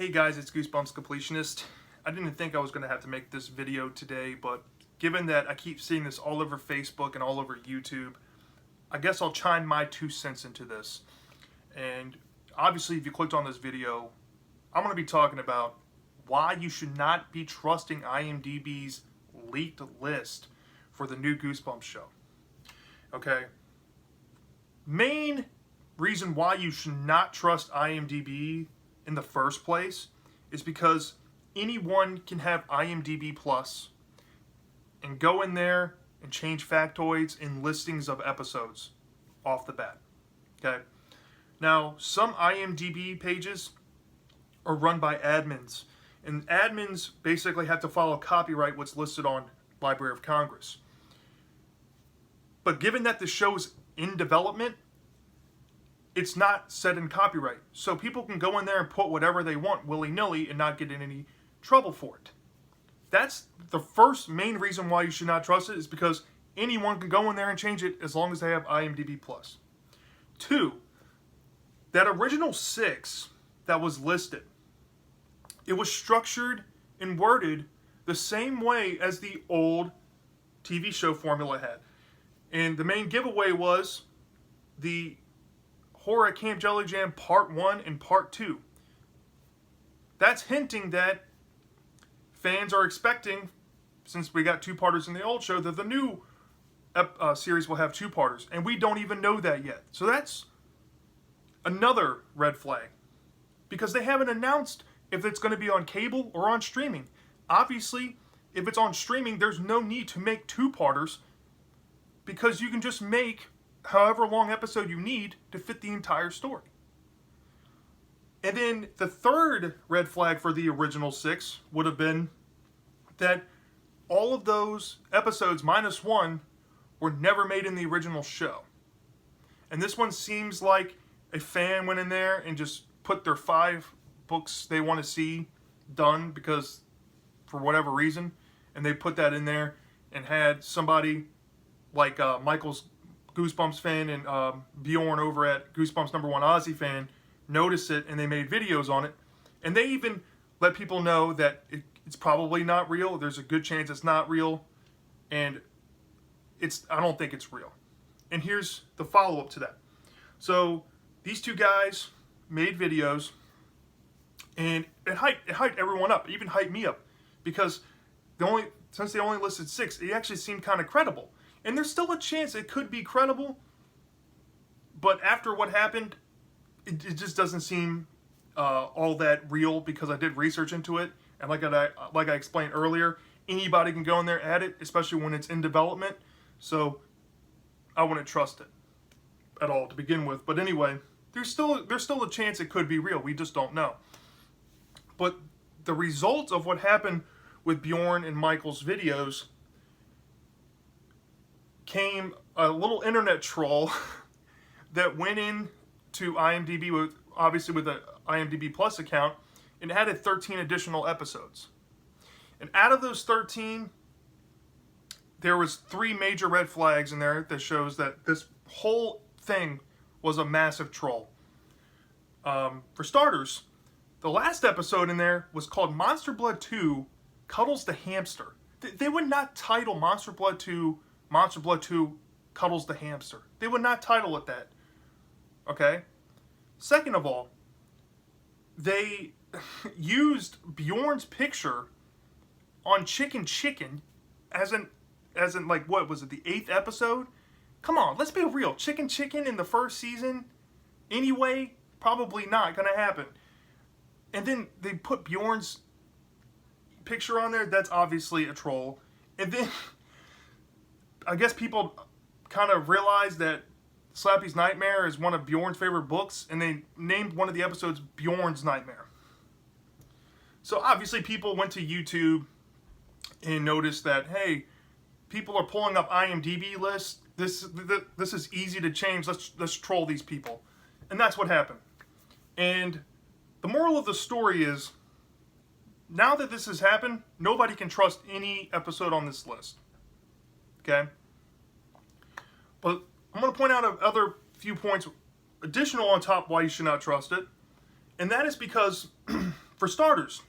Hey guys, it's Goosebumps Completionist. I didn't think I was going to have to make this video today, but given that I keep seeing this all over Facebook and all over YouTube, I guess I'll chime my 2 cents into this. And obviously, if you clicked on this video, I'm going to be talking about why you should not be trusting IMDb's leaked list for the new Goosebumps show. Okay? Main reason why you should not trust IMDb in the first place is because anyone can have IMDb Plus and go in there and change factoids in listings of episodes off the bat. Okay? Now, some IMDb pages are run by admins, and admins basically have to follow copyright what's listed on Library of Congress. But given that the show is in development, it's not set in copyright. So people can go in there and put whatever they want willy-nilly and not get in any trouble for it. That's the first main reason why you should not trust it, is because anyone can go in there and change it as long as they have IMDb Plus. 2, that original 6 that was listed, it was structured and worded the same way as the old TV show formula had. And the main giveaway was the Horror at Camp Jelly Jam Part 1 and Part 2. That's hinting that fans are expecting, since we got 2-parters in the old show, that the new series will have 2-parters. And we don't even know that yet. So that's another red flag. Because they haven't announced if it's going to be on cable or on streaming. Obviously, if it's on streaming, there's no need to make 2-parters, because you can just make however long episode you need to fit the entire story. And then the third red flag for the original 6 would have been that all of those episodes minus 1 were never made in the original show. And this one seems like a fan went in there and just put their 5 books they want to see done because for whatever reason, and they put that in there and had somebody like Michael's Goosebumps fan and Bjorn over at Goosebumps #1 Aussie fan noticed it, and they made videos on it. And they even let people know that it's probably not real. There's a good chance it's not real, and I don't think it's real. And here's the follow-up to that. So these 2 guys made videos, and it hyped everyone up. It even hyped me up, because since they only listed 6, it actually seemed kind of credible. And there's still a chance it could be credible, but after what happened, it just doesn't seem all that real, because I did research into it, and like I explained earlier, anybody can go in there at it, especially when it's in development. So I wouldn't trust it at all to begin with. But anyway, there's still a chance it could be real. We just don't know. But the result of what happened with Bjorn and Michael's videos came a little internet troll that went in to IMDb obviously with an IMDb Plus account, and added 13 additional episodes. And out of those 13, there was 3 major red flags in there that shows that this whole thing was a massive troll. For starters, the last episode in there was called Monster Blood 2 Cuddles the Hamster. They would not title Monster Blood 2 Cuddles the Hamster. They would not title it that. Okay? Second of all, they used Bjorn's picture on Chicken as in like, what was it, the 8th episode? Come on, let's be real. Chicken in the first season? Anyway, probably not gonna happen. And then they put Bjorn's picture on there. That's obviously a troll. And then I guess people kind of realized that Slappy's Nightmare is one of Bjorn's favorite books, and they named one of the episodes Bjorn's Nightmare. So obviously people went to YouTube and noticed that, hey, people are pulling up IMDb lists. This is easy to change. Let's troll these people. And that's what happened. And the moral of the story is, now that this has happened, nobody can trust any episode on this list. Okay? But I'm going to point out other few points additional on top why you should not trust it. And that is because For starters,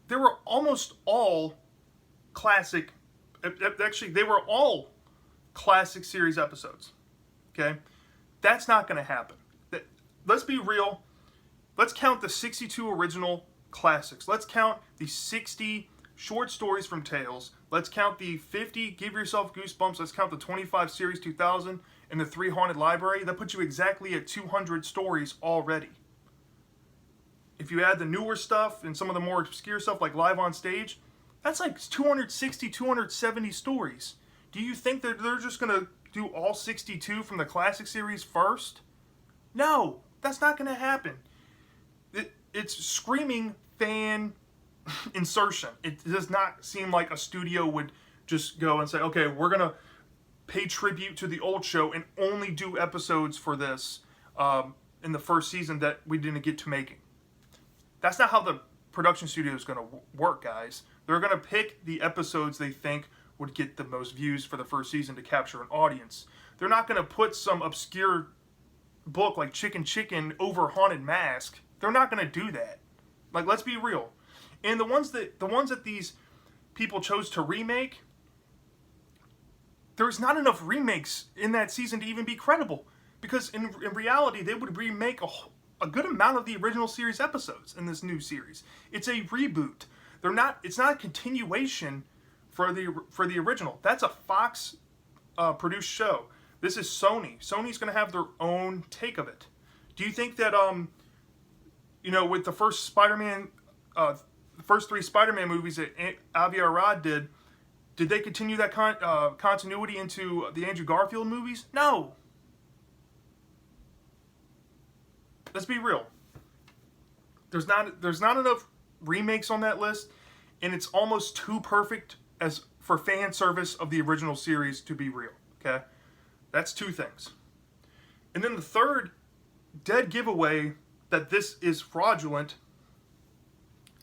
they were almost all classic. Actually, they were all classic series episodes. Okay, that's not going to happen. Let's be real. Let's count the 62 original classics. Let's count the 60 short stories from Tales. Let's count the 50 Give Yourself Goosebumps. Let's count the 25 Series 2000 and the 3 Haunted Library. That puts you exactly at 200 stories already. If you add the newer stuff and some of the more obscure stuff like Live on Stage, that's like 260, 270 stories. Do you think that they're just going to do all 62 from the classic series first? No, that's not going to happen. It's screaming fan insertion. It does not seem like a studio would just go and say, okay, we're going to pay tribute to the old show and only do episodes for this in the first season that we didn't get to making. That's not how the production studio is going to work, guys. They're going to pick the episodes they think would get the most views for the first season to capture an audience. They're not going to put some obscure book like Chicken over Haunted Mask. They're not going to do that. Like, let's be real. And the ones that these people chose to remake, there's not enough remakes in that season to even be credible. Because in reality, they would remake a good amount of the original series episodes in this new series. It's a reboot. It's not a continuation for the original. That's a Fox produced show. This is Sony. Sony's going to have their own take of it. Do you think that with the first Spider-Man, the first 3 Spider-Man movies that Avi Arad did they continue that continuity into the Andrew Garfield movies? No. Let's be real. There's not enough remakes on that list, and it's almost too perfect as for fan service of the original series to be real. Okay, that's 2 things. And then the third dead giveaway that this is fraudulent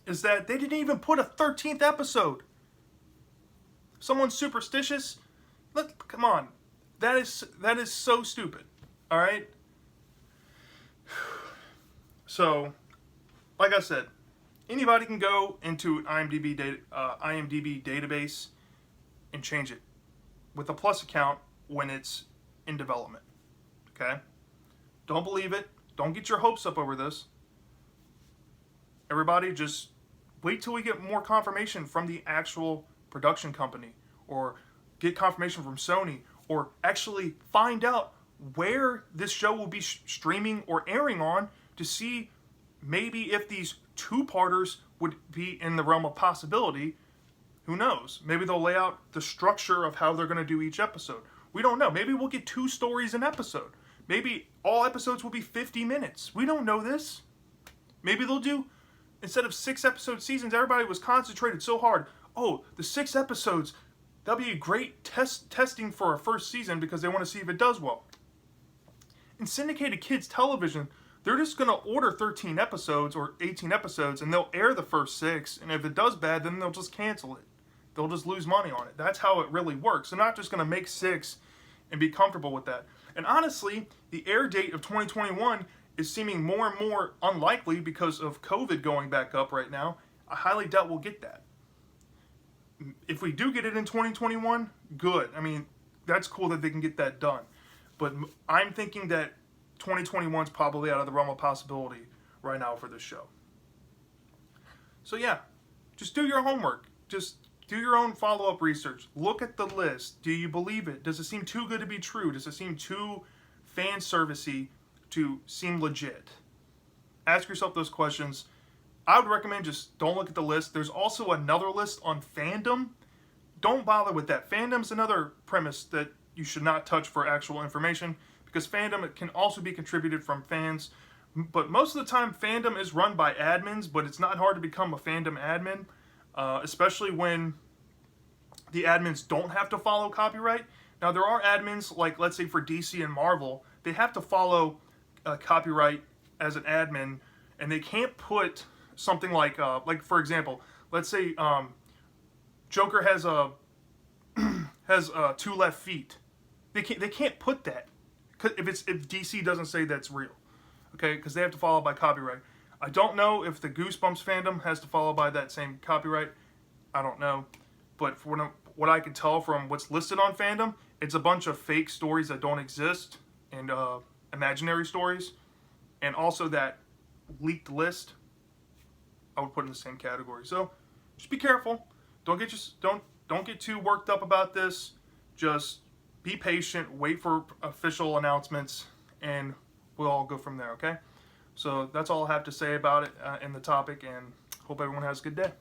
is that they didn't even put a 13th episode. Someone's superstitious? Come on. That is so stupid. All right? So, like I said, anybody can go into an IMDb database and change it with a plus account when it's in development. Okay? Don't believe it. Don't get your hopes up over this. Everybody just wait till we get more confirmation from the actual production company, or get confirmation from Sony, or actually find out where this show will be streaming or airing on to see maybe if these 2-parters would be in the realm of possibility. Who knows? Maybe they'll lay out the structure of how they're going to do each episode. We don't know. Maybe we'll get 2 stories an episode. Maybe all episodes will be 50 minutes. We don't know this. Maybe they'll do, instead of 6-episode seasons, everybody was concentrated so hard. Oh, the 6 episodes, that'll be a great testing for a first season because they want to see if it does well. In syndicated kids television, they're just going to order 13 episodes or 18 episodes and they'll air the first 6. And if it does bad, then they'll just cancel it. They'll just lose money on it. That's how it really works. They're not just going to make 6 and be comfortable with that. And honestly, the air date of 2021 is seeming more and more unlikely because of COVID going back up right now. I highly doubt we'll get that. If we do get it in 2021, good. I mean, that's cool that they can get that done. But I'm thinking that 2021 is probably out of the realm of possibility right now for this show. So yeah, just do your homework. Just do your own follow-up research. Look at the list. Do you believe it? Does it seem too good to be true? Does it seem too fan servicey to seem legit? Ask yourself those questions. I would recommend just don't look at the list. There's also another list on fandom. Don't bother with that. Fandom's another premise that you should not touch for actual information, because fandom, it can also be contributed from fans. But most of the time, fandom is run by admins, but it's not hard to become a fandom admin, especially when the admins don't have to follow copyright. Now, there are admins, like, let's say for DC and Marvel, they have to follow copyright as an admin, and they can't put something like for example, let's say Joker has 2 left feet. They can't put that if DC doesn't say that's real, okay? Because they have to follow by copyright. I don't know if the Goosebumps fandom has to follow by that same copyright. I don't know. But for what I can tell from what's listed on fandom, it's a bunch of fake stories that don't exist and imaginary stories. And also that leaked list, I would put in the same category. So just be careful. Don't get too worked up about this. Just be patient. Wait for official announcements, and we'll all go from there. Okay. So that's all I have to say about it in the topic, and hope everyone has a good day.